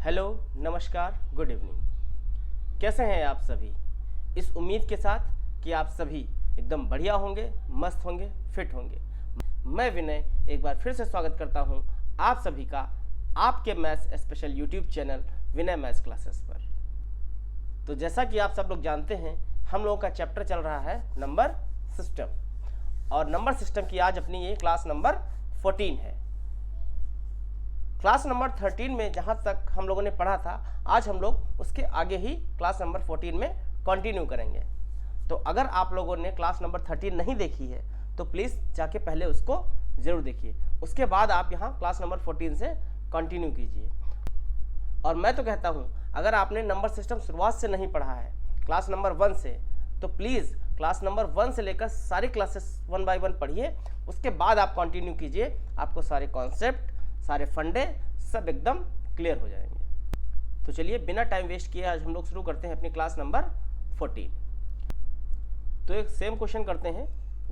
Hello, नमस्कार, good evening. कैसे हैं आप सभी? इस उम्मीद के साथ कि आप सभी एकदम बढ़िया होंगे, मस्त होंगे, फिट होंगे। मैं विनय एक बार फिर से स्वागत करता हूं आप सभी का आपके मैथ्स स्पेशल यूट्यूब चैनल विनय मैथ्स क्लासेस पर। तो जैसा कि आप सब लोग जानते हैं, हम लोगों का चैप्टर चल रहा है नंबर सिस्टम, और नंबर सिस्टम की आज अपनी ये क्लास नंबर 14 है। क्लास नंबर 13 में जहाँ तक हम लोगों ने पढ़ा था, आज हम लोग उसके आगे ही क्लास नंबर 14 में कंटिन्यू करेंगे। तो अगर आप लोगों ने क्लास नंबर 13 नहीं देखी है तो प्लीज़ जाके पहले उसको ज़रूर देखिए, उसके बाद आप यहाँ क्लास नंबर 14 से कंटिन्यू कीजिए। और मैं तो कहता हूँ, अगर आपने नंबर सिस्टम शुरुआत से नहीं पढ़ा है क्लास नंबर 1 से, तो प्लीज़ क्लास नंबर 1 से लेकर सारी क्लासेस 1 बाय 1 पढ़िए, उसके बाद आप कंटिन्यू कीजिए। आपको सारे कॉन्सेप्ट, सारे फंडे सब एकदम क्लियर हो जाएंगे। तो चलिए बिना टाइम वेस्ट किए आज हम लोग शुरू करते हैं अपनी क्लास नंबर 14। तो एक सेम क्वेश्चन करते हैं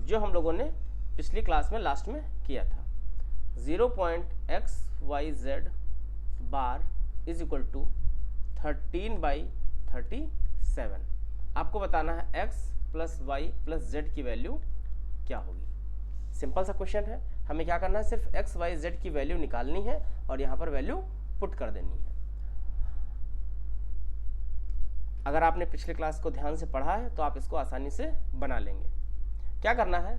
जो हम लोगों ने पिछली क्लास में लास्ट में किया था। 0.xyz bar is equal to 13/37। आपको बताना है x plus Y plus Z की वैल्यू क्या होगी। सिंपल सा क्वेश्चन है, हमें क्या करना है, सिर्फ x y z की वैल्यू निकालनी है और यहाँ पर वैल्यू पुट कर देनी है। अगर आपने पिछले क्लास को ध्यान से पढ़ा है तो आप इसको आसानी से बना लेंगे। क्या करना है,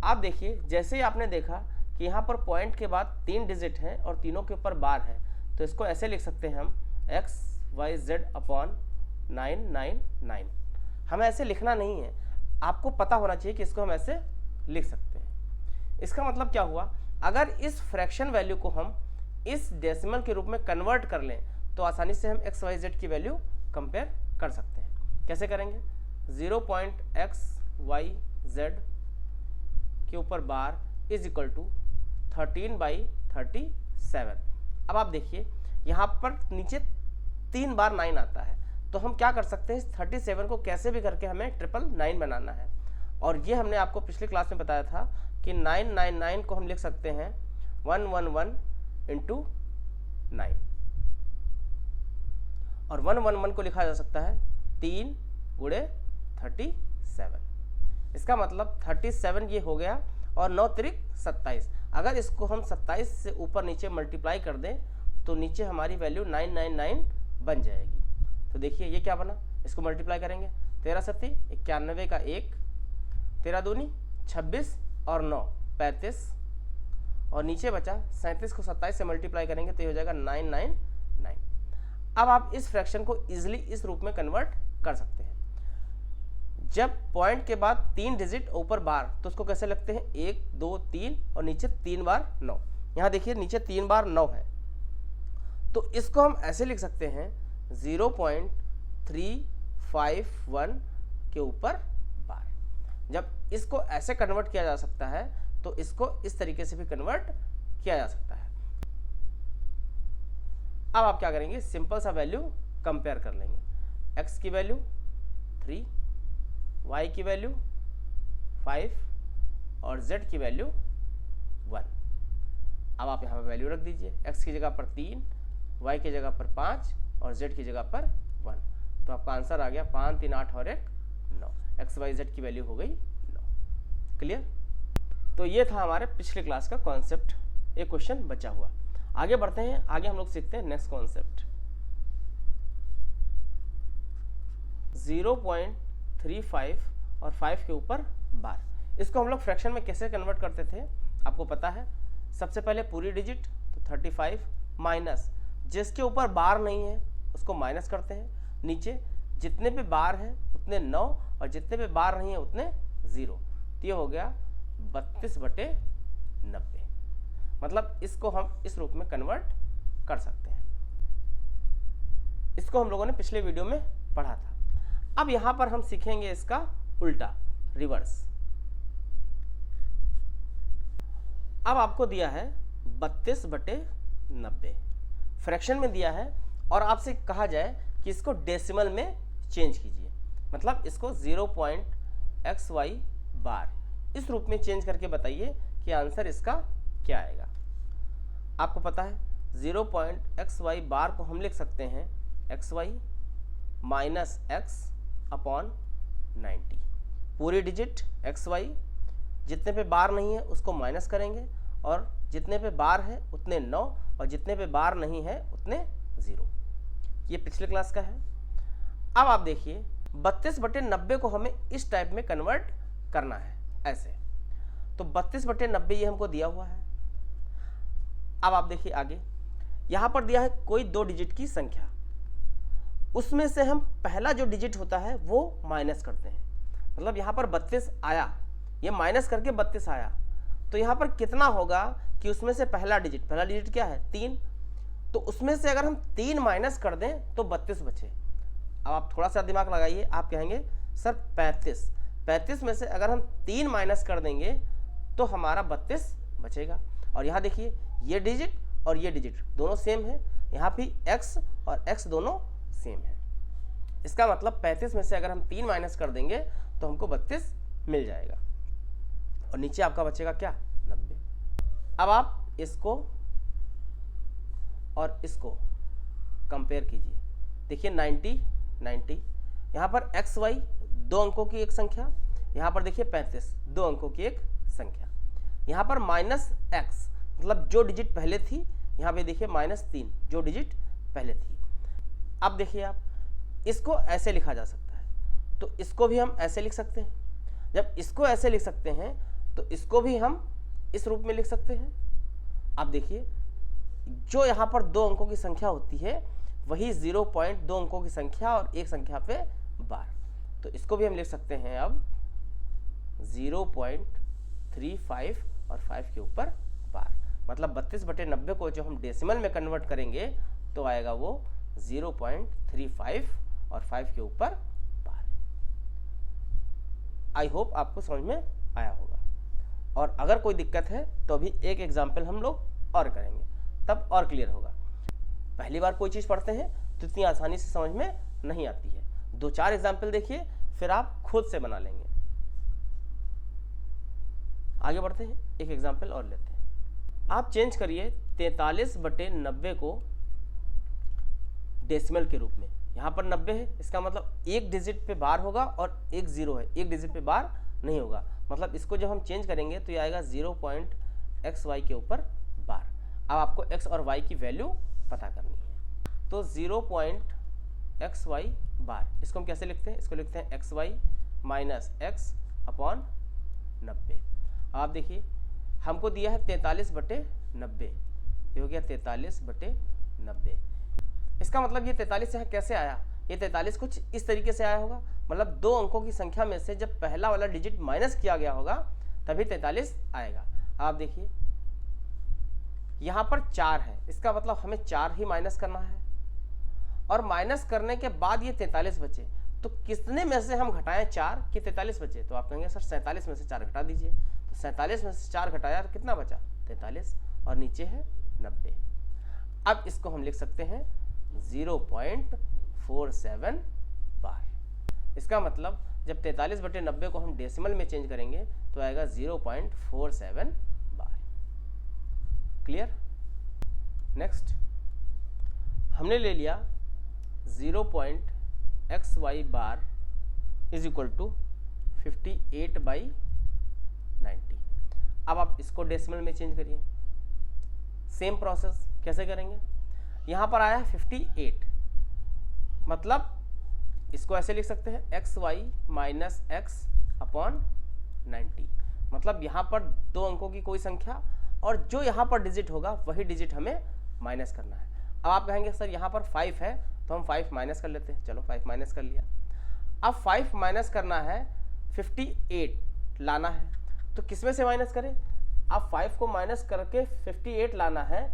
आप देखिए, जैसे ही आपने देखा कि यहाँ पर पॉइंट के बाद 3 डिजिट हैं और तीनों के ऊपर बार है, तो इसको ऐसे लिख सकते हैं हम x y z अपॉन 999। हमें ऐसे लिखना नहीं है, आपको पता होना चाहिए कि इसको हम ऐसे लिख सकते हैं। इसका मतलब क्या हुआ, अगर इस फ्रैक्शन वैल्यू को हम इस डेसिमल के रूप में कन्वर्ट कर लें तो आसानी से हम एक्स वाई जेड की वैल्यू कंपेयर कर सकते हैं। कैसे करेंगे, 0.xyz के ऊपर बार इज इक्वल टू 13/37। अब आप देखिए यहाँ पर नीचे 3 बार 9 आता है, तो हम क्या कर सकते हैं, इस 37 को कैसे भी करके हमें 999 बनाना है। और ये हमने आपको पिछली क्लास में बताया था कि 999 को हम लिख सकते हैं 111 इंटू 9, और 111 को लिखा जा सकता है 3 गुणे 37। इसका मतलब 37 ये हो गया, और 9 त्रिक 27। अगर इसको हम 27 से ऊपर नीचे मल्टीप्लाई कर दें तो नीचे हमारी वैल्यू 999 बन जाएगी। तो देखिए ये क्या बना, इसको मल्टीप्लाई करेंगे, 13 सत्ती 91 का 1, 13 दूनी 26 और 9 35, और नीचे बचा 37 को 27 से मल्टीप्लाई करेंगे तो ये हो जाएगा 999। अब आप इस फ्रैक्शन को इजीली इस रूप में कन्वर्ट कर सकते हैं। जब पॉइंट के बाद 3 डिजिट ऊपर बार, तो उसको कैसे लिखते हैं, 1 2 3 और नीचे 3 बार 9। यहाँ देखिए नीचे 3 बार 9 है, तो इसको हम ऐसे लिख सकते हैं 0.351 के ऊपर बार। जब इसको ऐसे कन्वर्ट किया जा सकता है तो इसको इस तरीके से भी कन्वर्ट किया जा सकता है। अब आप क्या करेंगे, सिंपल सा वैल्यू कंपेयर कर लेंगे। x की वैल्यू 3, y की वैल्यू 5 और z की वैल्यू 1। अब आप यहाँ पर वैल्यू रख दीजिए, x की जगह पर 3, y की जगह पर 5 और z की जगह पर 1। तो आपका आंसर आ गया 5 3 8 और 1 9। एक्स वाई जेड की वैल्यू हो गई 9। क्लियर? तो ये था हमारे पिछले क्लास का कॉन्सेप्ट, एक क्वेश्चन बचा हुआ। आगे बढ़ते हैं, आगे हम लोग सीखते हैं नेक्स्ट कॉन्सेप्ट। 0.35 और 5 के ऊपर बार, इसको हम लोग फ्रैक्शन में कैसे कन्वर्ट करते थे आपको पता है। सबसे पहले पूरी डिजिट तो 35 माइनस जिसके ऊपर बार नहीं है उसको माइनस करते हैं, नीचे जितने पे बार हैं उतने 9 और जितने पे बार नहीं है उतने 0। तो ये हो गया 32/90। मतलब इसको हम इस रूप में कन्वर्ट कर सकते हैं। इसको हम लोगों ने पिछले वीडियो में पढ़ा था। अब यहां पर हम सीखेंगे इसका उल्टा, रिवर्स। अब आपको दिया है 32/90 फ्रैक्शन में दिया है, और आपसे कहा जाए कि इसको डेसिमल में चेंज कीजिए, मतलब इसको 0.xy बार इस रूप में चेंज करके बताइए कि आंसर इसका क्या आएगा। आपको पता है 0.xy बार को हम लिख सकते हैं xy माइनस एक्स अपॉन 90। पूरी डिजिट xy, जितने पे बार नहीं है उसको माइनस करेंगे, और जितने पे बार है उतने 9, और जितने पे बार नहीं है उतने 0। ये पिछले क्लास का है। अब आप देखिए 32/90 को हमें इस टाइप में कन्वर्ट करना है, ऐसे। तो 32/90 ये हमको दिया हुआ है। अब आप देखिए आगे, यहाँ पर दिया है कोई 2 डिजिट की संख्या, उसमें से हम पहला जो डिजिट होता है वो माइनस करते हैं। मतलब यहाँ पर 32 आया, ये माइनस करके 32 आया, तो यहाँ पर कितना होगा कि उसमें से पहला डिजिट क्या है 3, तो उसमें से अगर हम 3 माइनस कर दें तो 32 बचे। अब आप थोड़ा सा दिमाग लगाइए, आप कहेंगे सर 35 में से अगर हम 3 माइनस कर देंगे तो हमारा 32 बचेगा। और यहाँ देखिए ये डिजिट और ये डिजिट दोनों सेम है, यहाँ भी x और x दोनों सेम है। इसका मतलब 35 में से अगर हम 3 माइनस कर देंगे तो हमको 32 मिल जाएगा, और नीचे आपका बचेगा क्या 90। अब आप इसको और इसको कंपेयर कीजिए। देखिए 90 यहाँ पर xy 2 अंकों की एक संख्या, यहाँ पर देखिए 35 2 अंकों की एक संख्या, यहाँ पर माइनस x मतलब जो डिजिट पहले थी, यहाँ पे देखिए -3 जो डिजिट पहले थी। अब देखिए आप इसको ऐसे लिखा जा सकता है, तो इसको भी हम ऐसे लिख सकते हैं। जब इसको ऐसे लिख सकते हैं तो इसको भी हम इस रूप में लिख सकते हैं। आप देखिए जो यहाँ पर 2 अंकों की संख्या होती है वही 0.2 अंकों की संख्या और एक संख्या पे बार, तो इसको भी हम लिख सकते हैं अब 0.35 और 5 के ऊपर बार। मतलब 32/90 को जो हम डेसिमल में कन्वर्ट करेंगे तो आएगा वो 0.35 और 5 के ऊपर बार। आई होप आपको समझ में आया होगा, और अगर कोई दिक्कत है तो अभी एक एग्जाम्पल हम लोग और करेंगे, तब और क्लियर होगा। पहली बार कोई चीज़ पढ़ते हैं तो इतनी आसानी से समझ में नहीं आती है। 2-4 एग्जाम्पल देखिए, फिर आप खुद से बना लेंगे। आगे बढ़ते हैं, एक एग्जाम्पल और लेते हैं। आप चेंज करिए 43/90 को डेसिमल के रूप में। यहाँ पर 90 है, इसका मतलब एक डिजिट पे बार होगा और एक 0 है, एक डिजिट पे बार नहीं होगा। मतलब इसको जब हम चेंज करेंगे तो ये आएगा 0.xy के ऊपर बार। अब आपको x और y की वैल्यू पता करनी है, तो 0.xy बार, इसको हम कैसे लिखते हैं? इसको लिखते हैं xy माइनस x अपॉन 90। आप देखिए हमको दिया है 43/90, ये हो गया 43/90। इसका मतलब ये 43 यहाँ कैसे आया? ये 43 कुछ इस तरीके से आया होगा, मतलब 2 अंकों की संख्या में से जब पहला वाला डिजिट माइनस किया गया होगा तभी 43 आएगा। आप देखिए यहाँ पर 4 है, इसका मतलब हमें 4 ही माइनस करना है, और माइनस करने के बाद ये 43 बचे, तो कितने में से हम घटाएं 4 कि 43 बचे? तो आप कहेंगे सर 47 में से 4 घटा दीजिए, तो 47 में से 4 घटाया कितना बचा? 43, और नीचे है 90। अब इसको हम लिख सकते हैं 0.47 बार। इसका मतलब जब 43/90 को हम डेसिमल में चेंज करेंगे तो आएगा 0.47 बार। क्लियर? नेक्स्ट हमने ले लिया 0.xy bar is equal to 58/90। अब आप इसको डेसिमल में चेंज करिए। सेम प्रोसेस कैसे करेंगे? यहाँ पर आया 58, मतलब इसको ऐसे लिख सकते हैं xy माइनस x अपॉन 90। मतलब यहाँ पर 2 अंकों की कोई संख्या, और जो यहाँ पर डिजिट होगा वही डिजिट हमें माइनस करना है। अब आप कहेंगे सर यहाँ पर 5 है तो हम 5 माइनस कर लेते हैं। चलो 5 माइनस कर लिया। अब 5 माइनस करना है, 58 लाना है, तो किस में से माइनस करें? अब 5 को माइनस करके 58 लाना है,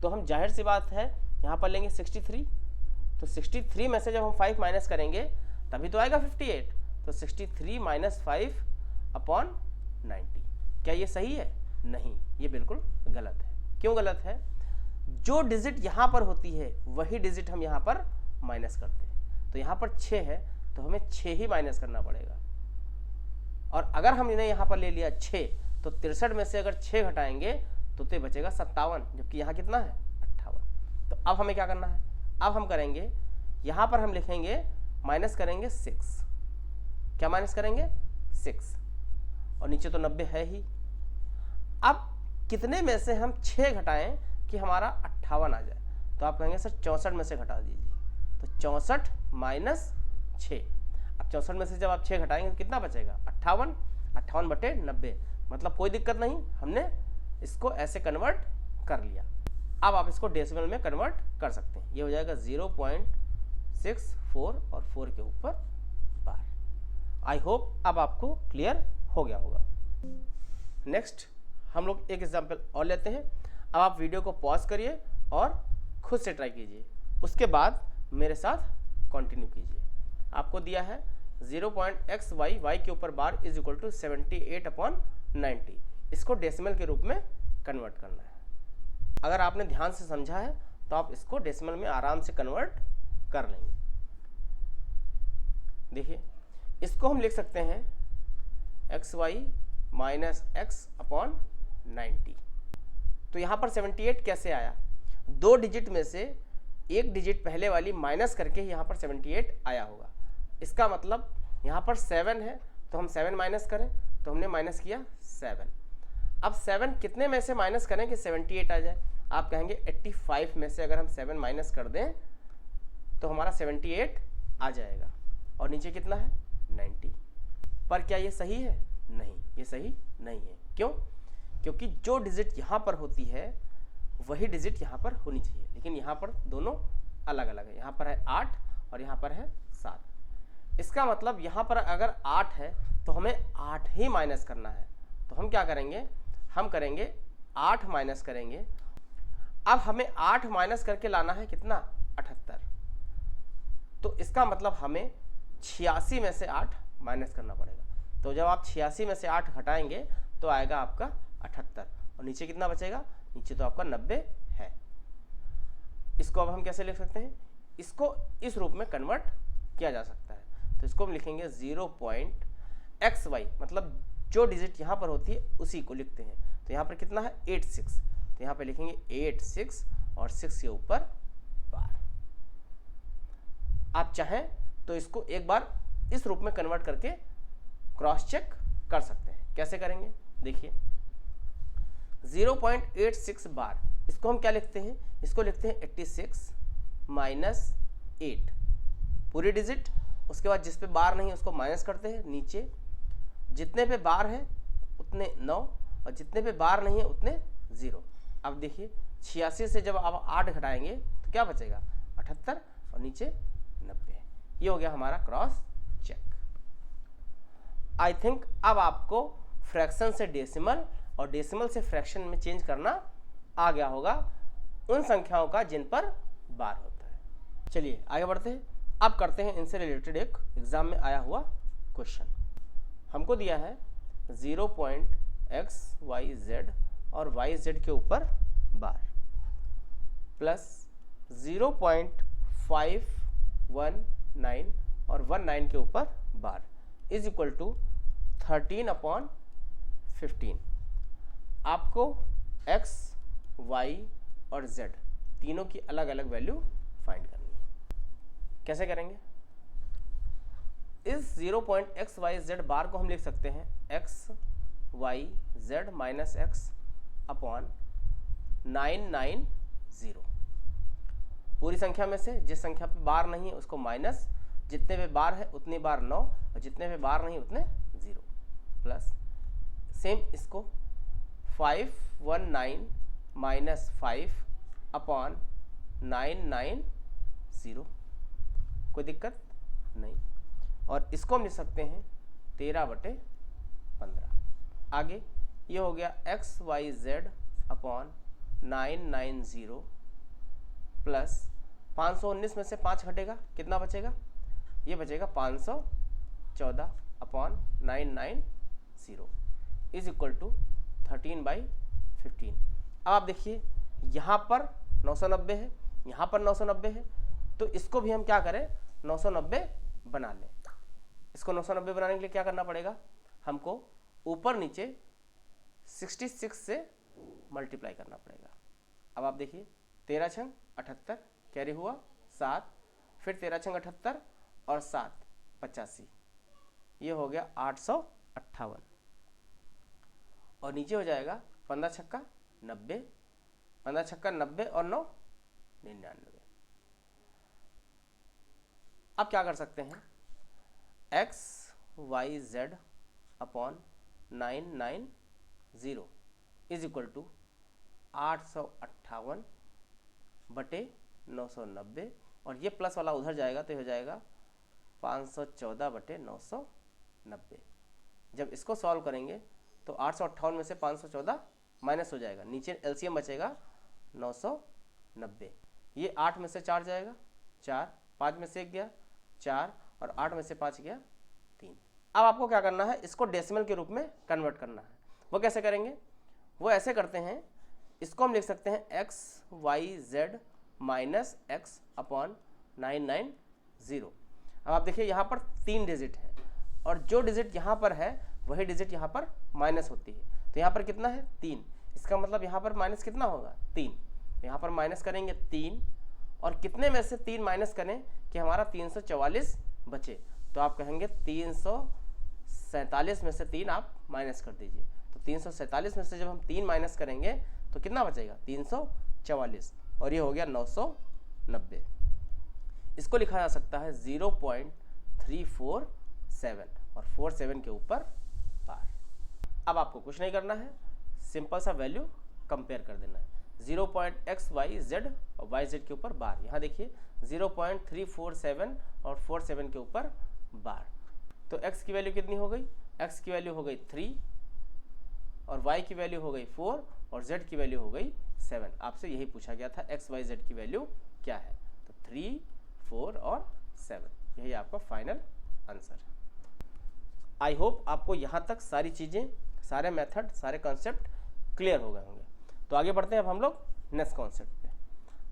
तो हम जाहिर सी बात है यहाँ पर लेंगे 63। तो 63 में से जब हम 5 माइनस करेंगे तभी तो आएगा 58। तो 63 माइनस 5 अपॉन 90। क्या ये सही है? नहीं, ये बिल्कुल गलत है। क्यों गलत है? जो डिजिट यहाँ पर होती है वही डिजिट हम यहाँ पर माइनस करते हैं। तो यहाँ पर 6 है तो हमें 6 ही माइनस करना पड़ेगा, और अगर हमने यहाँ पर ले लिया 6 तो 63 में से अगर 6 घटाएंगे तो बचेगा 57, जबकि यहाँ कितना है 58। अब हमें क्या करना है, अब हम करेंगे यहाँ पर हम लिखेंगे माइनस करेंगे 6, क्या माइनस करेंगे 6, और नीचे तो 90 है ही। अब कितने में से हम 6 घटाएं कि हमारा 58 आ जाए, तो आप कहेंगे सर 64 में से घटा दीजिए, तो 64 माइनस 6। अब 64 में से जब आप 6 घटाएंगे तो कितना बचेगा 58, 58 बटे 90, मतलब कोई दिक्कत नहीं, हमने इसको ऐसे कन्वर्ट कर लिया। अब आप इसको डेसिमल में कन्वर्ट कर सकते हैं, ये हो जाएगा 0.64 और 4 के ऊपर बार। आई होप अब आपको क्लियर हो गया होगा। नेक्स्ट हम लोग एक एग्जाम्पल और लेते हैं। अब आप वीडियो को पॉज करिए और खुद से ट्राई कीजिए, उसके बाद मेरे साथ कंटिन्यू कीजिए। आपको दिया है 0.xy y के ऊपर बार इज इक्वल टू 78/90, इसको डेसिमल के रूप में कन्वर्ट करना है। अगर आपने ध्यान से समझा है तो आप इसको डेसिमल में आराम से कन्वर्ट कर लेंगे। देखिए इसको हम लिख सकते हैं xy माइनस x/90। तो यहाँ पर 78 कैसे आया, 2 डिजिट में से एक डिजिट पहले वाली माइनस करके यहाँ पर 78 आया होगा। इसका मतलब यहाँ पर 7 है तो हम 7 माइनस करें, तो हमने माइनस किया 7। अब 7 कितने में से माइनस करें कि 78 आ जाए, आप कहेंगे 85 में से अगर हम 7 माइनस कर दें तो हमारा 78 आ जाएगा, और नीचे कितना है 90। पर क्या ये सही है, नहीं, ये सही नहीं है। क्यों, क्योंकि जो डिजिट यहाँ पर होती है वही डिजिट यहाँ पर होनी चाहिए, लेकिन यहाँ पर दोनों अलग अलग है। यहाँ पर है 8 और यहाँ पर है 7। इसका मतलब यहाँ पर अगर 8 है तो हमें 8 ही माइनस करना है, तो हम क्या करेंगे, हम करेंगे 8 माइनस करेंगे। अब हमें 8 माइनस करके लाना है कितना 78, तो इसका मतलब हमें 86 में से 8 माइनस करना पड़ेगा। तो जब आप 86 में से 8 घटाएंगे तो आएगा आपका 78, और नीचे कितना बचेगा, नीचे तो आपका 90 है। इसको अब हम कैसे लिख सकते हैं, इसको इस रूप में कन्वर्ट किया जा सकता है। तो इसको हम लिखेंगे 0.xy, मतलब जो डिजिट यहाँ पर होती है उसी को लिखते हैं। तो यहाँ पर कितना है 86, तो यहाँ पे लिखेंगे 86 और 6 के ऊपर बार। आप चाहें तो इसको एक बार इस रूप में कन्वर्ट करके क्रॉस चेक कर सकते हैं। कैसे करेंगे, देखिए 0.86 बार, इसको हम क्या लिखते हैं, इसको लिखते हैं 86 माइनस 8 पूरी डिजिट, उसके बाद जिस पे बार नहीं है उसको माइनस करते हैं, नीचे जितने पे बार है उतने 9 और जितने पे बार नहीं है उतने 0। अब देखिए 86 से जब आप 8 घटाएंगे तो क्या बचेगा 78 और नीचे 90। ये हो गया हमारा क्रॉस चेक। आई थिंक अब आपको फ्रैक्शन से डेसिमल और डेसिमल से फ्रैक्शन में चेंज करना आ गया होगा उन संख्याओं का जिन पर बार होता है। चलिए आगे बढ़ते हैं। अब करते हैं इनसे रिलेटेड एक एग्जाम में आया हुआ क्वेश्चन। हमको दिया है 0.xyz और yz के ऊपर बार प्लस 0.519 और 19 के ऊपर बार इज इक्वल टू 13/15। आपको x, y और z तीनों की अलग अलग वैल्यू फाइंड करनी है। कैसे करेंगे, इस 0.xyz बार को हम लिख सकते हैं x y z minus x upon 990। पूरी संख्या में से जिस संख्या पे बार नहीं है उसको माइनस, जितने पे बार है उतनी बार 9 और जितने पे बार नहीं उतने 0, प्लस सेम इसको 519 माइनस 5 अपॉन 990। कोई दिक्कत नहीं। और इसको हम लिख सकते हैं 13/15। आगे ये हो गया xyz अपॉन 990 प्लस 519 में से 5 घटेगा, कितना बचेगा, ये बचेगा 514 अपॉन 990 इज इक्वल टू 13/15। अब आप देखिए यहाँ पर 990 है, यहाँ पर 990 है, तो इसको भी हम क्या करें 990 बना लें। इसको 990 बनाने के लिए क्या करना पड़ेगा, हमको ऊपर नीचे 66 से मल्टीप्लाई करना पड़ेगा। अब आप देखिए 13 छंग 78, कैरी हुआ 7, फिर 13 छंग 78 और 7 85, ये हो गया 858। और नीचे हो जाएगा 15 छक्का 90, 15 छक्का 90 और 9 99। अब क्या कर सकते हैं, X Y Z upon 990 is equal to 858 बटे 990, और ये प्लस वाला उधर जाएगा तो हो जाएगा 514 बटे 990। जब इसको सॉल्व करेंगे तो 858 में से 514 माइनस हो जाएगा, नीचे एलसीएम बचेगा 990। ये 8 में से 4 जाएगा 4, 5 में से 1 गया 4 और 8 में से 5 गया 3। अब आपको क्या करना है, इसको डेसिमल के रूप में कन्वर्ट करना है। वो कैसे करेंगे, वो ऐसे करते हैं, इसको हम लिख सकते हैं X Y Z minus X upon 990। अब आप देखिए यहाँ पर 3 डिजिट है और जो डिजिट यहाँ पर है वही डिजिट यहाँ पर माइनस होती है, तो यहाँ पर कितना है 3, इसका मतलब यहाँ पर माइनस कितना होगा 3, यहाँ पर माइनस करेंगे 3 और कितने में से 3 माइनस करें कि हमारा 344 बचे, तो आप कहेंगे 347 में से 3 आप माइनस कर दीजिए। तो 347 में से जब हम 3 माइनस करेंगे तो कितना बचेगा 344, और ये हो गया 990। इसको लिखा जा सकता है 0.347 और 47 के ऊपर बार। अब आपको कुछ नहीं करना है, सिंपल सा वैल्यू कंपेयर कर देना है, 0.xyz और yz के ऊपर बार। यहाँ देखिए 0.347 और 47 के ऊपर बार। तो x की वैल्यू कितनी हो गई, x की वैल्यू हो गई 3 और y की वैल्यू हो गई 4 और z की वैल्यू हो गई 7। आपसे यही पूछा गया था x y z की वैल्यू क्या है, तो 3, 4 और 7, यही आपका फाइनल आंसर है। आई होप आपको यहाँ तक सारी चीज़ें, सारे मेथड, सारे कॉन्सेप्ट क्लियर हो गए होंगे। तो आगे बढ़ते हैं अब हम लोग नेक्स्ट कॉन्सेप्ट पे।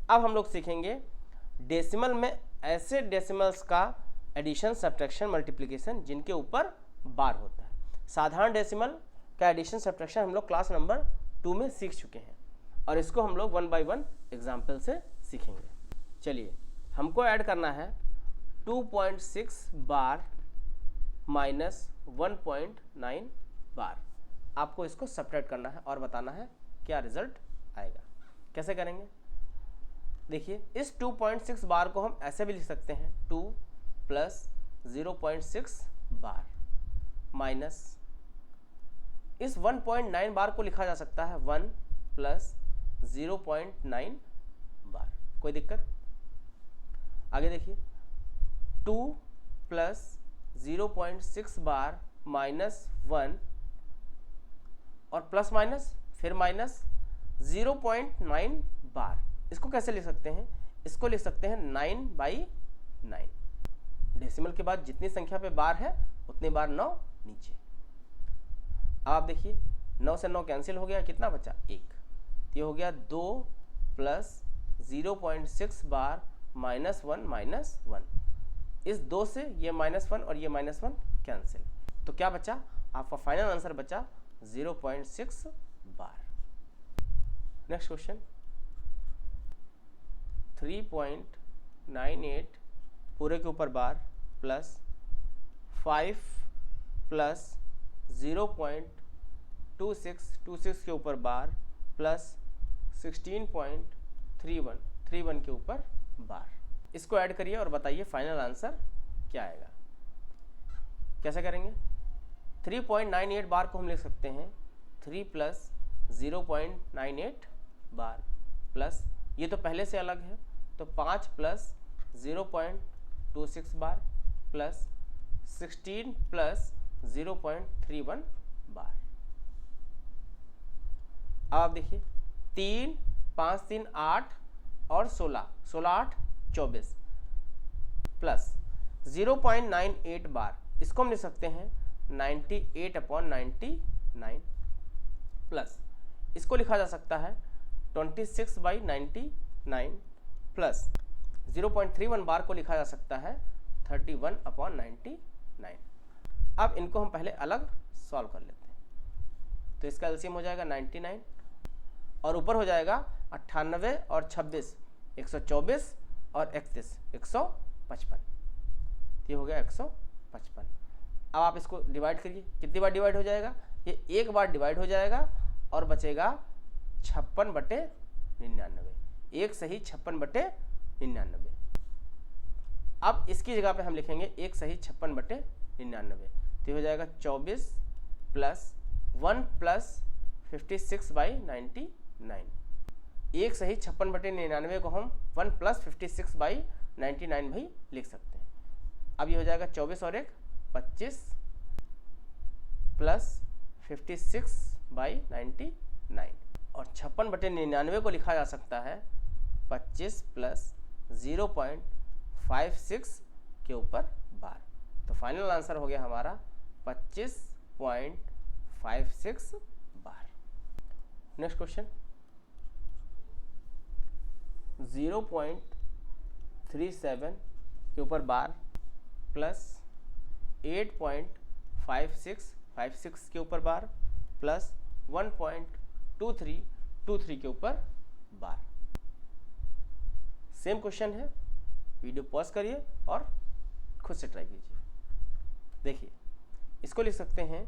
अब हम लोग सीखेंगे डेसिमल में ऐसे डेसिमल्स का एडिशन, सब्ट्रैक्शन, मल्टीप्लिकेशन जिनके ऊपर बार होता है। साधारण डेसिमल का एडिशन सब्ट्रैक्शन हम लोग क्लास नंबर 2 में सीख चुके हैं और इसको हम लोग 1 बाय 1 एग्जाम्पल से सीखेंगे। चलिए, हमको ऐड करना है 2.6 बार माइनस 1.9 बार। आपको इसको सब्ट्रैक्ट करना है और बताना है क्या रिजल्ट आएगा। कैसे करेंगे, देखिए इस 2.6 बार को हम ऐसे भी लिख सकते हैं 2 प्लस 0.6 बार माइनस इस 1.9 बार को लिखा जा सकता है 1 प्लस 0.9 बार। कोई दिक्कत? आगे देखिए 2 प्लस 0.6 बार माइनस 1 और प्लस माइनस फिर माइनस 0.9 बार। इसको कैसे लिख सकते हैं, इसको लिख सकते हैं 9/9। डेसिमल के बाद जितनी संख्या पे बार है उतनी बार 9 नीचे। अब आप देखिए 9 से 9 कैंसिल हो गया, कितना बचा 1, ये हो गया 2 प्लस 0.6 बार माइनस 1 माइनस 1। इस 2 से ये -1 और ये -1 कैंसिल, तो क्या बचा, आपका फाइनल आंसर बचा 0.6 बार। नेक्स्ट क्वेश्चन 3.98 पूरे के ऊपर बार प्लस 5 प्लस 0.26 के ऊपर बार प्लस 16.31 के ऊपर बार। इसको ऐड करिए और बताइए फाइनल आंसर क्या आएगा। कैसे करेंगे, 3.98 बार को हम लिख सकते हैं 3 प्लस 0.98 बार प्लस, ये तो पहले से अलग है तो 5 प्लस 0.26 बार प्लस 16 प्लस 0.31 बार। अब आप देखिए 3, 5, 3, 8 और 16, 8, 24 प्लस 0.98 बार, इसको हम लिख सकते हैं 98/99 प्लस इसको लिखा जा सकता है 26/99 प्लस 0.31 बार को लिखा जा सकता है 31/99। अब इनको हम पहले अलग सॉल्व कर लेते हैं। तो इसका एलसीएम हो जाएगा 99 और ऊपर हो जाएगा 98 और 26 124 और 31 155। ये हो गया 155। अब आप इसको डिवाइड करिए, कितनी बार डिवाइड हो जाएगा, ये एक बार डिवाइड हो जाएगा और बचेगा 56/99, एक सही 56/99। अब इसकी जगह पे हम लिखेंगे एक सही 56/99, तो हो जाएगा 24 प्लस 1 प्लस 56/99। एक सही 56/99 को हम 1 प्लस 56/99 भी लिख सकते हैं। अब ये हो जाएगा 24 और 1 25 प्लस 56/99, और 56/99 को लिखा जा सकता है 25 प्लस 0.56 के ऊपर बार। तो फाइनल आंसर हो गया हमारा 25.56 बार। नेक्स्ट क्वेश्चन, 0.37 के ऊपर बार प्लस 8.56 के ऊपर बार प्लस 1.2323 के ऊपर बार। सेम क्वेश्चन है, वीडियो पॉज करिए और खुद से ट्राई कीजिए। देखिए, इसको लिख सकते हैं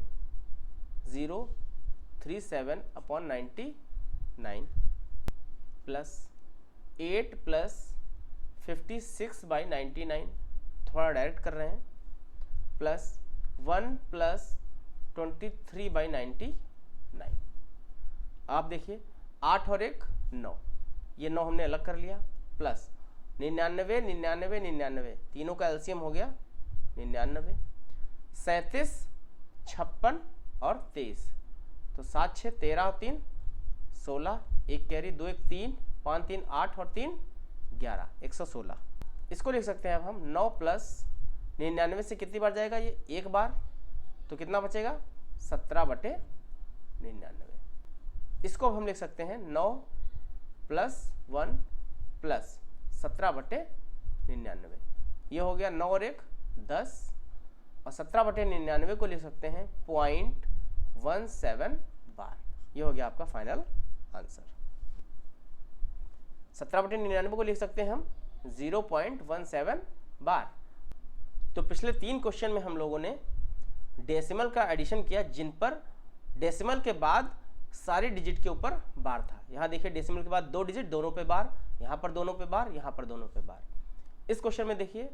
037/99 प्लस 8 प्लस 56/99, थोड़ा डायरेक्ट कर रहे हैं, प्लस 1 प्लस 23/99। आप देखिए 8 और 1 9, ये 9 हमने अलग कर लिया, प्लस 99 99 99, तीनों का एलसीएम हो गया 99, 37 56 और 23, तो 7 6 13 और 3 16, एक कैरी 2 1 3 5 3 8 और 3 11 116। इसको लिख सकते हैं अब हम 9 प्लस 99 से कितनी बार जाएगा, ये एक बार, तो कितना बचेगा 17/99। इसको हम लिख सकते हैं 9 प्लस 1 प्लस 17/99, ये हो गया 9 और 1 10, और 17/99 को लिख सकते हैं 0.17 बार। ये हो गया आपका फाइनल आंसर। 17/99 को लिख सकते हैं हम 0.17 बार। तो पिछले 3 क्वेश्चन में हम लोगों ने डेसिमल का एडिशन किया, जिन पर डेसिमल के बाद सारी डिजिट के ऊपर बार था। यहाँ देखिए डेसिमल के बाद 2 डिजिट दोनों पे बार, यहाँ पर दोनों पे बार, यहाँ पर दोनों पे बार। इस क्वेश्चन में देखिए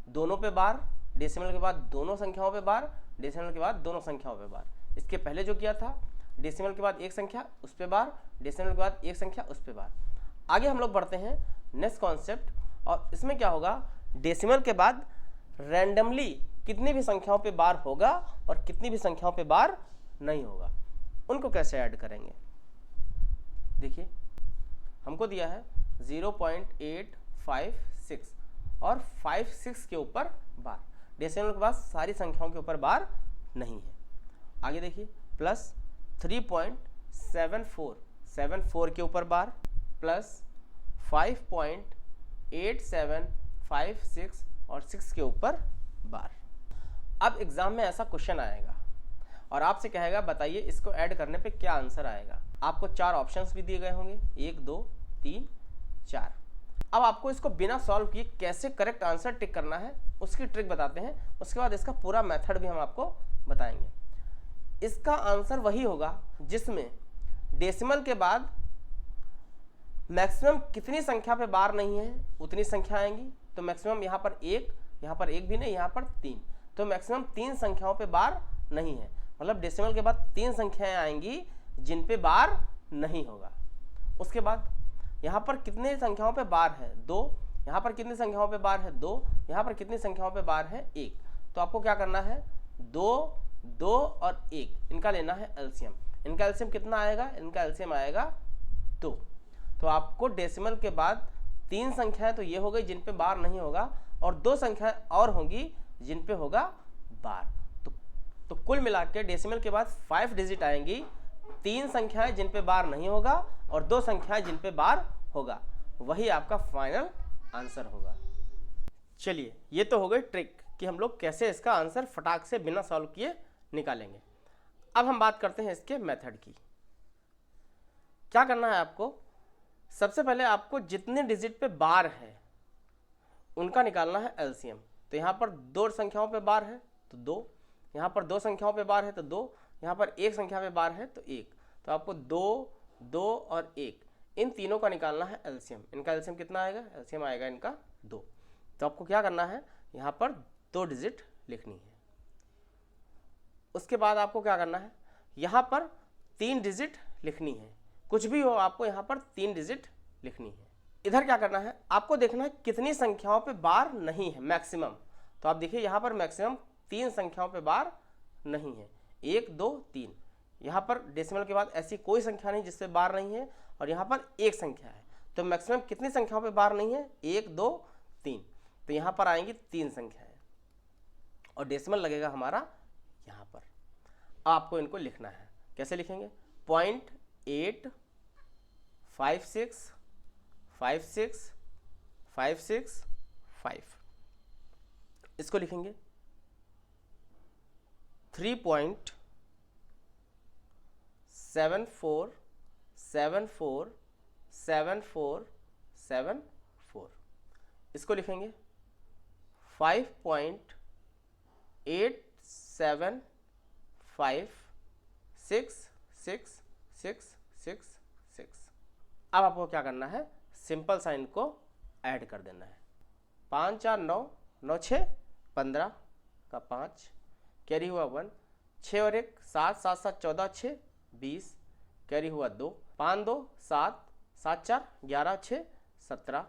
दोनों पे बार, डेसिमल के बाद दोनों संख्याओं पे बार, डेसिमल के बाद दोनों संख्याओं पे बार। इसके पहले जो किया था डेसिमल के बाद एक संख्या उस पे बार, डेसिमल के बाद एक संख्या उस पे बार। आगे हम लोग बढ़ते हैं नेक्स्ट कॉन्सेप्ट, और इसमें क्या होगा, डेसिमल के बाद रैंडमली कितनी भी संख्याओं पे बार होगा और कितनी भी संख्याओं पे बार नहीं होगा, उनको कैसे ऐड करेंगे। देखिए हमको दिया है 0.856 और 56 के ऊपर बार, डेसिमल के बाद सारी संख्याओं के ऊपर बार नहीं है। आगे देखिए प्लस 3.74 के ऊपर बार, प्लस 5.8756 और 6 के ऊपर बार। अब एग्जाम में ऐसा क्वेश्चन आएगा और आपसे कहेगा बताइए इसको ऐड करने पे क्या आंसर आएगा। आपको 4 ऑप्शंस भी दिए गए होंगे, 1 2 3 4। अब आपको इसको बिना सॉल्व किए कैसे करेक्ट आंसर टिक करना है उसकी ट्रिक बताते हैं, उसके बाद इसका पूरा मेथड भी हम आपको बताएंगे। इसका आंसर वही होगा जिसमें डेसिमल के बाद मैक्सिमम कितनी संख्या पे बार नहीं है उतनी संख्या आएंगी। तो मैक्सिमम यहाँ पर एक भी नहीं, यहाँ पर 3, तो मैक्सिमम 3 संख्याओं पे बार नहीं है, मतलब डेसिमल के बाद 3 संख्याएं आएंगी जिन पे बार नहीं होगा। उसके बाद यहाँ पर कितने संख्याओं पे बार है 2, यहाँ पर कितनी संख्याओं पे बार है 2, यहाँ पर कितनी संख्याओं पे बार है 1। तो आपको क्या करना है 2 2 और 1 इनका लेना है एलसीएम। इनका एलसीएम कितना आएगा, इनका एलसीएम आएगा 2। तो आपको डेसिमल के बाद 3 संख्याएं तो ये हो गई जिन पे बार नहीं होगा, और 2 संख्याएं और होंगी जिन पे होगा बार। तो कुल मिला के डेसिमल के बाद 5 डिजिट आएंगी, 3 संख्याएं जिन पे बार नहीं होगा और 2 संख्याएं जिन पे बार होगा, वही आपका फाइनल आंसर होगा। चलिए ये तो हो गई ट्रिक कि हम लोग कैसे इसका आंसर फटाक से बिना सॉल्व किए निकालेंगे। अब हम बात करते हैं इसके मेथड की। क्या करना है आपको, सबसे पहले आपको जितने डिजिट पे बार है उनका निकालना है एलसीएम। तो यहाँ पर दो संख्याओं पे बार है तो 2, यहाँ पर दो संख्याओं पे बार है तो 2, यहाँ पर एक संख्या पे बार है तो 1। तो आपको 2, 2 और 1 इन तीनों का निकालना है एलसीएम। इनका एलसीएम कितना आएगा? एलसीएम आएगा इनका 2। तो आपको क्या करना है, यहाँ पर 2 डिजिट लिखनी है। उसके बाद आपको क्या करना है, यहाँ पर 3 डिजिट लिखनी है। कुछ भी हो आपको यहाँ पर 3 डिजिट लिखनी है। इधर क्या करना है, आपको देखना है कितनी संख्याओं पे बार नहीं है मैक्सिमम। तो आप देखिए यहाँ पर मैक्सिमम 3 संख्याओं पे बार नहीं है, 1, 2, 3। यहाँ पर डेसिमल के बाद ऐसी कोई संख्या नहीं जिसपे बार नहीं है, और यहाँ पर एक संख्या है। तो मैक्सिमम कितनी संख्याओं पे बार नहीं है? 1, 2, 3। तो यहाँ पर आएंगी 3 संख्याएं और डेसिमल लगेगा हमारा यहाँ पर। आपको इनको लिखना है, कैसे लिखेंगे? 0.8565656 इसको लिखेंगे। 3.74747474 इसको लिखेंगे। 5.875666666। अब आपको क्या करना है, सिंपल साइन को ऐड कर देना है। 5 4 9 9 6 15 का 5 कैरी हुआ 1, 6 और 1 7 7 7 14 6 20 कैरी हुआ 2, 5 2 7 7 4 11 6 17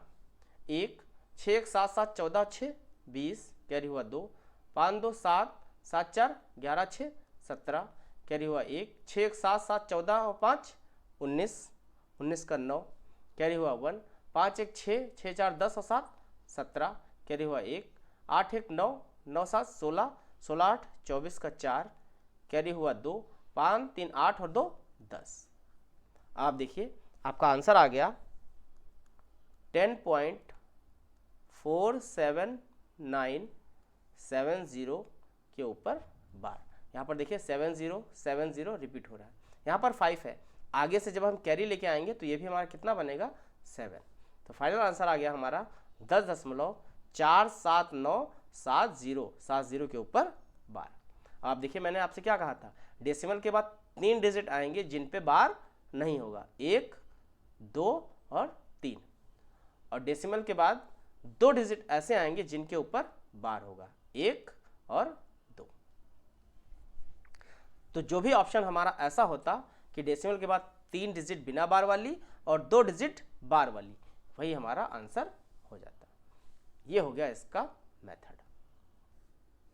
1 6 1 7 7 14 6 20 कैरी हुआ 2, 5 2 7 7 4 11 6 17 कैरी हुआ 1, 6 1 7 7 14 और 5 19 19 का 9 कैरी हुआ 1, 5 1 6 6 4 10 और 7 17 कैरी हुआ 1, 8 1 9 9 7 16 16 8 24 का 4 कैरी हुआ 2, 5 3 8 और 2 10। आप देखिए आपका आंसर आ गया 10.47970 के ऊपर बार। यहाँ पर देखिए 7070 रिपीट हो रहा है। यहाँ पर 5 है, आगे से जब हम कैरी लेके आएंगे तो ये भी हमारा कितना बनेगा? 7। तो फाइनल आंसर आ गया हमारा 10.479770 के ऊपर बार। आप देखिए मैंने आपसे क्या कहा था, डेसिमल के बाद 3 डिजिट आएंगे जिन पे बार नहीं होगा, 1, 2 और 3। और डेसिमल के बाद 2 डिजिट ऐसे आएंगे जिनके ऊपर बार होगा, 1 और 2। तो जो भी ऑप्शन हमारा ऐसा होता कि डेसिमल के बाद 3 डिजिट बिना बार वाली और 2 डिजिट बार वाली, वही हमारा आंसर हो जाता। ये हो गया इसका मेथड।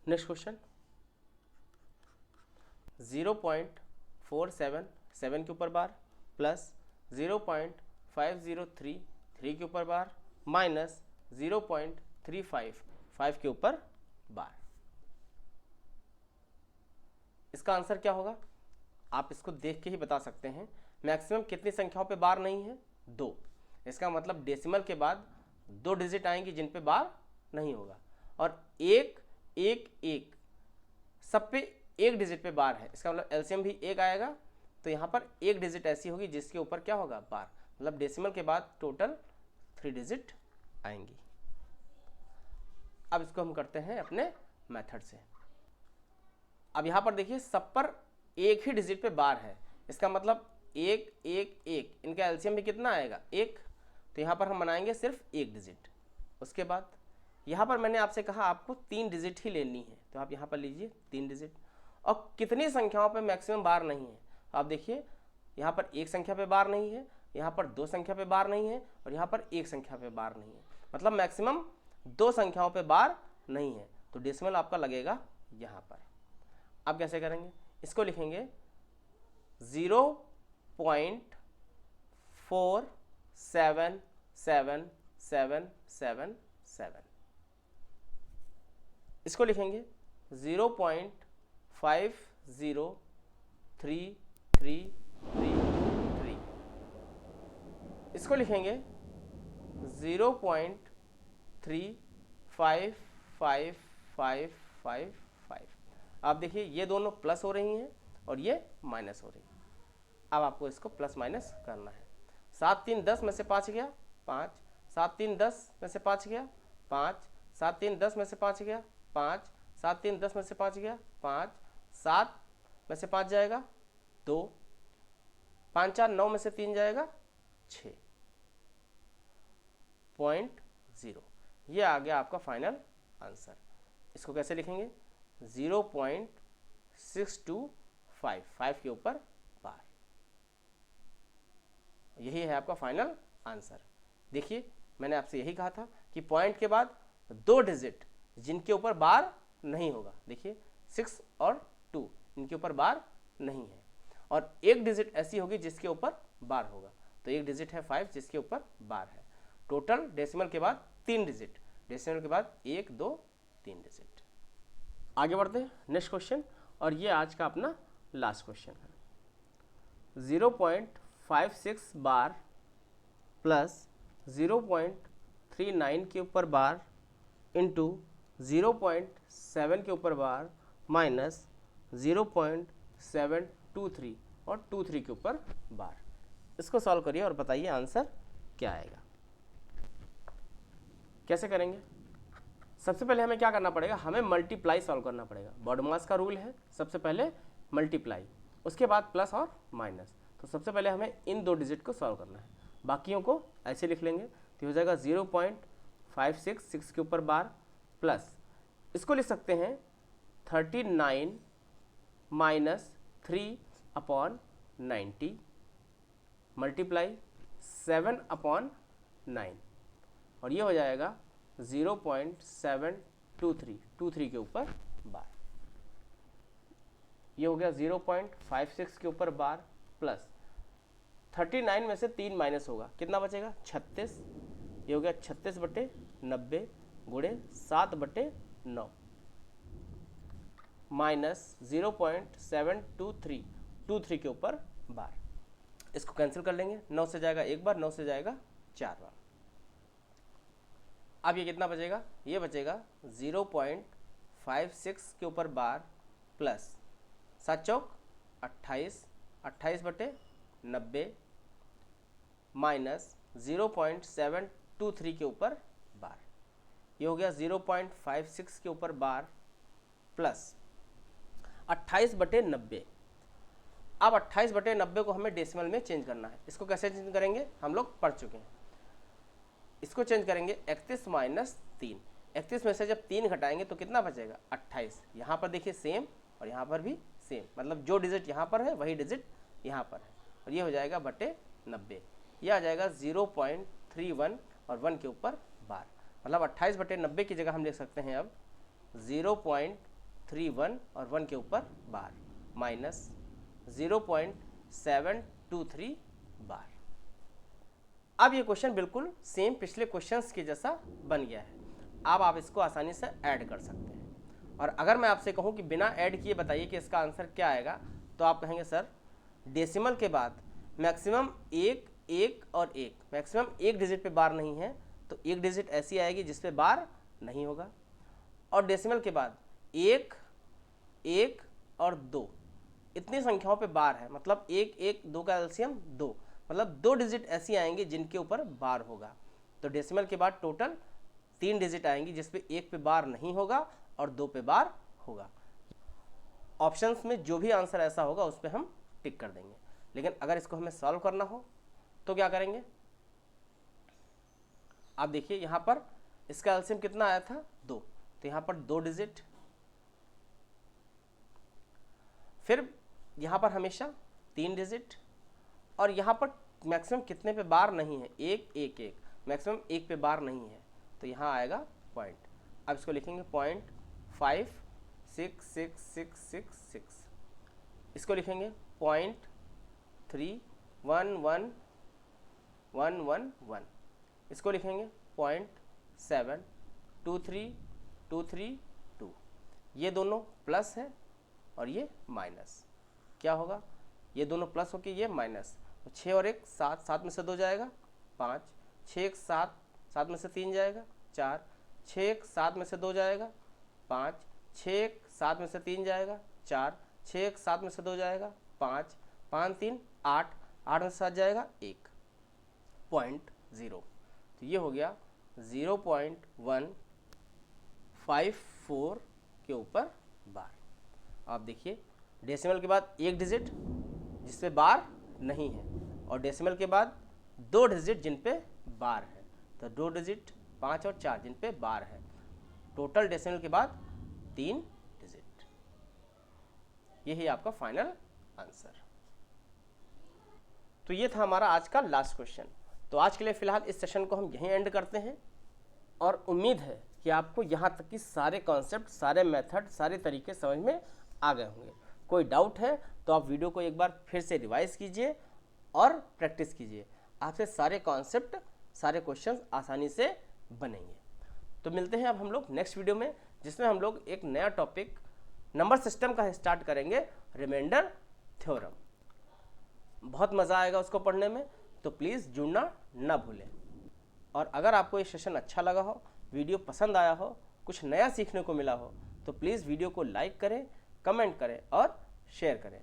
नेक्स्ट क्वेश्चन, 0.477 के ऊपर बार प्लस 0.5033 के ऊपर बार माइनस 0.355 के ऊपर बार। इसका आंसर क्या होगा? आप इसको देख के ही बता सकते हैं। मैक्सिमम कितनी संख्याओं पे बार नहीं है? 2। इसका मतलब डेसिमल के बाद 2 डिजिट आएंगी जिन पे बार नहीं होगा, और 1 1 1 सब पे 1 डिजिट पे बार है। इसका मतलब एलसीएम भी 1 आएगा। तो यहाँ पर 1 डिजिट ऐसी होगी जिसके ऊपर क्या होगा? बार। मतलब डेसिमल के बाद टोटल 3 डिजिट आएंगी। अब इसको हम करते हैं अपने मेथड से। अब यहाँ पर देखिए सब पर एक ही डिजिट पे बार है। इसका मतलब 1 1 1 इनका एलसीएम भी कितना आएगा? 1। तो यहाँ पर हम बनाएंगे सिर्फ 1 डिजिट। उसके बाद यहाँ पर मैंने आपसे कहा आपको 3 डिजिट ही लेनी है, तो आप यहाँ पर लीजिए 3 डिजिट। और कितनी संख्याओं पे मैक्सिमम बार नहीं है? आप देखिए यहाँ पर 1 संख्या पे बार नहीं है, यहाँ पर 2 संख्या पे बार नहीं है, और यहाँ पर 1 संख्या पे बार नहीं है। मतलब मैक्सिमम 2 संख्याओं पे बार नहीं है। तो डेसिमल आपका लगेगा यहाँ पर। अब कैसे करेंगे? इसको लिखेंगे 0.47777। इसको लिखेंगे 0.503333। इसको लिखेंगे 0.35555। आप देखिए ये दोनों प्लस हो रही हैं और ये माइनस हो रही है। अब आपको इसको प्लस माइनस करना है। 7 3 10 में से 5 गया 5, 7 3 10 में से 5 गया 5, 7 3 10 में से 5 गया 5, 7 3 10 में से 5 गया 5, 7 में से 5 जाएगा 2, 5 4 9 में से 3 जाएगा 6.0। ये आ गया आपका फाइनल आंसर। इसको कैसे लिखेंगे? 0.625, 5 के ऊपर बार। यही है आपका फाइनल आंसर। देखिए मैंने आपसे यही कहा था कि पॉइंट के बाद 2 डिजिट जिनके ऊपर बार नहीं होगा, देखिए 6 और 2 इनके ऊपर बार नहीं है, और एक डिजिट ऐसी होगी जिसके ऊपर बार होगा। तो एक डिजिट है 5 जिसके ऊपर बार है। टोटल डेसिमल के बाद 3 डिजिट, डेसिमल के बाद 1 2 3 डिजिट। आगे बढ़ते हैं नेक्स्ट क्वेश्चन, और ये आज का अपना लास्ट क्वेश्चन है। 0.56 बार प्लस 0.39 के ऊपर बार इंटू 0.7 के ऊपर बार माइनस 0.723 और 23 के ऊपर बार। इसको सॉल्व करिए और बताइए आंसर क्या आएगा। कैसे करेंगे? सबसे पहले हमें क्या करना पड़ेगा? हमें मल्टीप्लाई सॉल्व करना पड़ेगा। बॉडमास का रूल है, सबसे पहले मल्टीप्लाई, उसके बाद प्लस और माइनस। तो सबसे पहले हमें इन 2 डिजिट को सॉल्व करना है, बाकियों को ऐसे लिख लेंगे। तो हो जाएगा 0.56 6 के ऊपर बार प्लस, इसको लिख सकते हैं 39 माइनस 3/90 मल्टीप्लाई 7/9, और ये हो जाएगा 0.723 के ऊपर बार। ये हो गया 0.56 के ऊपर बार प्लस 39 में से 3 माइनस होगा, कितना बचेगा? 36। ये हो गया 36/90 गुणे 7/9 माइनस 0.723 के ऊपर बार। इसको कैंसिल कर लेंगे, 9 से जाएगा एक बार, 9 से जाएगा 4 बार। अब ये कितना बचेगा? ये बचेगा 0.56 के ऊपर बार प्लस 7 चौक 28, 28/90 माइनस 0.723 के ऊपर बार। ये हो गया 0.56 के ऊपर बार प्लस 28/90। अब 28/90 को हमें डेसिमल में चेंज करना है। इसको कैसे चेंज करेंगे? हम लोग पढ़ चुके हैं। इसको चेंज करेंगे 31 माइनस 3। 31 में से जब 3 घटाएंगे तो कितना बचेगा? 28। यहाँ पर देखिए सेम और यहाँ पर भी सेम, मतलब जो डिजिट यहाँ पर है वही डिजिट यहाँ पर है, और ये हो जाएगा /90। ये आ जाएगा 0.31 और 1 के ऊपर बार, मतलब 28/90 की जगह हम लिख सकते हैं अब 0.31 और 1 के ऊपर बार माइनस 0.723 बार। अब ये क्वेश्चन बिल्कुल सेम पिछले क्वेश्चंस के जैसा बन गया है। अब आप इसको आसानी से ऐड कर सकते हैं, और अगर मैं आपसे कहूँ कि बिना ऐड किए बताइए कि इसका आंसर क्या आएगा, तो आप कहेंगे सर डेसिमल के बाद मैक्सिमम 1 1 और 1, मैक्सिमम एक डिजिट पे बार नहीं है, तो एक डिजिट ऐसी आएगी जिस पे बार नहीं होगा, और डेसिमल के बाद 1 1 और 2 इतनी संख्याओं पे बार है, मतलब 1 1 2 का एलसीएम 2, मतलब 2 डिजिट ऐसी आएंगी जिनके ऊपर बार होगा। तो डेसिमल के बाद टोटल 3 डिजिट आएंगी जिसपे 1 पे बार नहीं होगा और 2 पे बार होगा। ऑप्शंस में जो भी आंसर ऐसा होगा उस पर हम टिक कर देंगे। लेकिन अगर इसको हमें सॉल्व करना हो तो क्या करेंगे? आप देखिए यहाँ पर इसका एलसीएम कितना आया था? 2, तो यहाँ पर 2 डिजिट, फिर यहाँ पर हमेशा 3 डिजिट, और यहाँ पर मैक्सिमम कितने पे बार नहीं है? 1 1 1, मैक्सिमम 1 पे बार नहीं है, तो यहाँ आएगा पॉइंट। अब इसको लिखेंगे 0.56666, इसको लिखेंगे 0.311111, इसको लिखेंगे 0.723232। ये दोनों प्लस है और ये माइनस। क्या होगा? ये दोनों प्लस होके ये माइनस, तो 6 और 1 7, 7 में से 2 जाएगा 5, 6 1 7, 7 में से 3 जाएगा 4, 6 1 7 में से 2 जाएगा 5, 6 1 7 में से 3 जाएगा 4, 6 1 7 में से 2 जाएगा 5, 5 3 8, 8 में से 7 जाएगा 1। 0.0, तो ये हो गया 0.154 के ऊपर बार। आप देखिए डेसिमल के बाद एक डिजिट जिस पे बार नहीं है, और डेसिमल के बाद 2 डिजिट जिन पे बार है, तो 2 डिजिट 5 और 4 जिन पे बार है, टोटल डेसिमल के बाद 3 डिजिट। यही आपका फाइनल आंसर। तो ये था हमारा आज का लास्ट क्वेश्चन। तो आज के लिए फिलहाल इस सेशन को हम यहीं एंड करते हैं, और उम्मीद है कि आपको यहाँ तक की सारे कॉन्सेप्ट, सारे मेथड, सारे तरीके समझ में आ गए होंगे। कोई डाउट है तो आप वीडियो को एक बार फिर से रिवाइज कीजिए और प्रैक्टिस कीजिए, आपसे सारे कॉन्सेप्ट, सारे क्वेश्चंस आसानी से बनेंगे। तो मिलते हैं अब हम लोग नेक्स्ट वीडियो में, जिसमें हम लोग एक नया टॉपिक नंबर सिस्टम का स्टार्ट करेंगे, रिमाइंडर थ्योरम। बहुत मज़ा आएगा उसको पढ़ने में, तो प्लीज़ जुड़ना ना भूलें। और अगर आपको ये सेशन अच्छा लगा हो, वीडियो पसंद आया हो, कुछ नया सीखने को मिला हो, तो प्लीज़ वीडियो को लाइक करें, कमेंट करें और शेयर करें।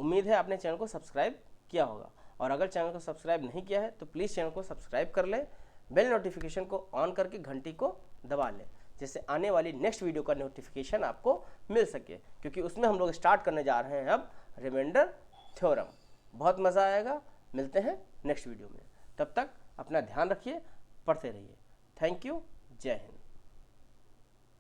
उम्मीद है आपने चैनल को सब्सक्राइब किया होगा, और अगर चैनल को सब्सक्राइब नहीं किया है तो प्लीज़ चैनल को सब्सक्राइब कर लें, बेल नोटिफिकेशन को ऑन करके घंटी को दबा लें, जिससे आने वाली नेक्स्ट वीडियो का नोटिफिकेशन आपको मिल सके, क्योंकि उसमें हम लोग स्टार्ट करने जा रहे हैं अब रिमाइंडर थ्योरम। बहुत मज़ा आएगा। मिलते हैं नेक्स्ट वीडियो में, तब तक अपना ध्यान रखिए, पढ़ते रहिए। Thank you. जय हिंद।